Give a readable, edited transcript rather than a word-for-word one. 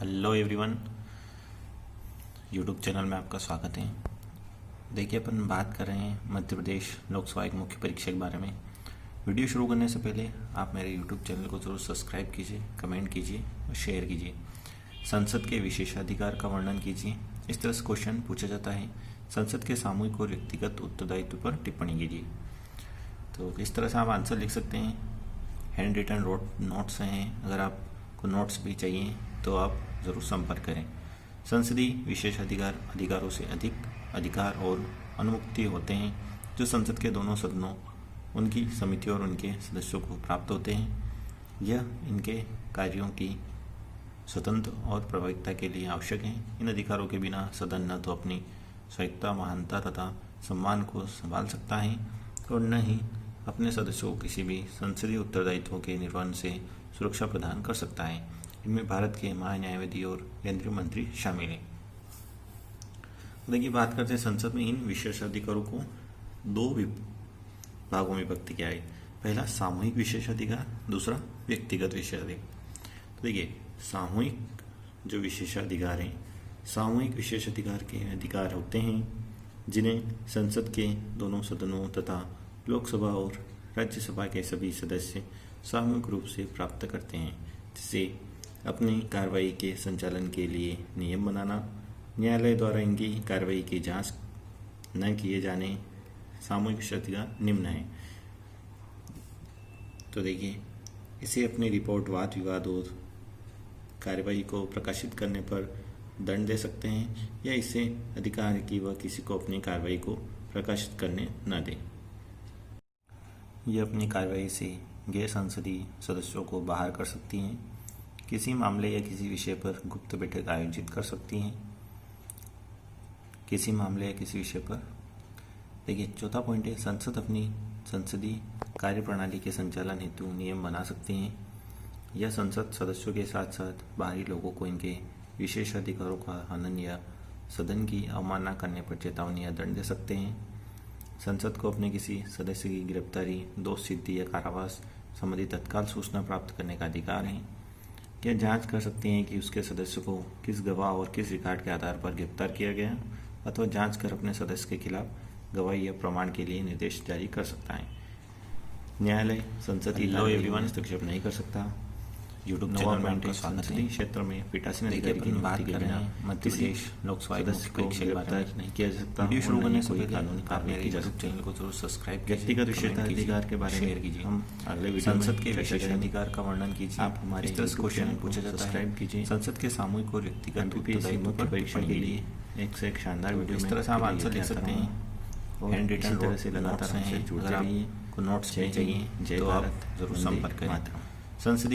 Hello everyone, YouTube channel में आपका स्वागत है। देखिए, अपन बात कर रहे हैं मध्य प्रदेश लोकसभा आयोग मुख्य परीक्षा के बारे में। वीडियो शुरू करने से पहले आप मेरे यूट्यूब चैनल को जरूर सब्सक्राइब कीजिए, कमेंट कीजिए और शेयर कीजिए। संसद के विशेषाधिकार का वर्णन कीजिए। इस तरह से क्वेश्चन पूछा जाता है। संसद के सामूहिक और व्यक्तिगत उत्तरदायित्व पर टिप्पणी कीजिए। तो इस तरह से आप आंसर लिख सकते हैं। हैंड रिटन नोट्स हैं, अगर आपको नोट्स भी चाहिए तो आप ज़रूर संपर्क करें। संसदीय विशेषाधिकार अधिकारों से अधिक अधिकार और अनुमुक्ति होते हैं जो संसद के दोनों सदनों, उनकी समितियों और उनके सदस्यों को प्राप्त होते हैं। यह इनके कार्यों की स्वतंत्र और प्रभाविता के लिए आवश्यक है। इन अधिकारों के बिना सदन न तो अपनी स्वायत्तता, महानता तथा सम्मान को संभाल सकता है और न ही अपने सदस्यों को किसी भी संसदीय उत्तरदायित्वों के निर्वहन से सुरक्षा प्रदान कर सकता है। इनमें भारत के महान्यायवादी और केंद्रीय मंत्री शामिल हैं। देखिए, बात करते हैं संसद में इन विशेषाधिकारों को दो भागों में विभक्त किया है। पहला सामूहिक विशेषाधिकार, दूसरा व्यक्तिगत विशेषाधिकार। तो देखिए, सामूहिक जो विशेषाधिकार हैं, सामूहिक विशेषाधिकार के अधिकार होते हैं जिन्हें संसद के दोनों सदनों तथा लोकसभा और राज्यसभा के सभी सदस्य सामूहिक रूप से प्राप्त करते हैं, जिसे अपनी कार्रवाई के संचालन के लिए नियम बनाना, न्यायालय द्वारा इनकी कार्रवाई की जांच न किए जाने। सामूहिक विशेषाधिकार निम्न है। तो देखिए, इसे अपनी रिपोर्ट, वाद विवाद और कार्रवाई को प्रकाशित करने पर दंड दे सकते हैं, या इससे अधिकार है कि वह किसी को अपनी कार्रवाई को प्रकाशित करने न दे। यह अपनी कार्रवाई से गैर संसदीय सदस्यों को बाहर कर सकती हैं, किसी मामले या किसी विषय पर गुप्त बैठक आयोजित कर सकती हैं, किसी मामले या किसी विषय पर। देखिए, चौथा पॉइंट है, संसद अपनी संसदीय कार्यप्रणाली के संचालन हेतु नियम बना सकती हैं। यह संसद सदस्यों के साथ साथ बाहरी लोगों को इनके विशेष अधिकारों का हनन या सदन की अवमानना करने पर चेतावनी या दंड दे सकते हैं। संसद को अपने किसी सदस्य की गिरफ्तारी, दोष सिद्धि या कारावास संबंधी तत्काल सूचना प्राप्त करने का अधिकार है। यह जांच कर सकते हैं कि उसके सदस्य को किस गवाह और किस रिकॉर्ड के आधार पर गिरफ्तार किया गया, अथवा जांच कर अपने सदस्य के खिलाफ गवाही या प्रमाण के लिए निर्देश जारी कर सकता है। न्यायालय संसदीय हस्तक्षेप नहीं कर सकता। यूट्यूब चैनल का संसदीय क्षेत्र में पीठासीन अधिकारी की नियुक्ति के बिना मध्य प्रदेश लोकसभा सदस्य को गिरफ्तार नहीं किया जा सकता। वीडियो शुरू करने से पहले कानूनी कार्रवाई की जा सकती है। चैनल को जरूर सब्सक्राइब, व्यक्तिगत विशेषाधिकार के बारे में शेयर कीजिए। हम अगले वीडियो में संसद के विशेषाधिकार का वर्णन कीजिए। आप हमारे इस तरह से क्वेश्चन पूछा जाता है। सब्सक्राइब कीजिए। संसद के सामूहिक और व्यक्तिगत उत्तरदायित्व पर परीक्षा के लिए एक से एक शानदार वीडियो में इस तरह से आप आंसर लिख सकते हैं। हैंड रिटन तरह से लगातार हमसे जुड़ते रहिए। को नोट्स चाहिए तो आप जरूर संपर्क करें। संसदीय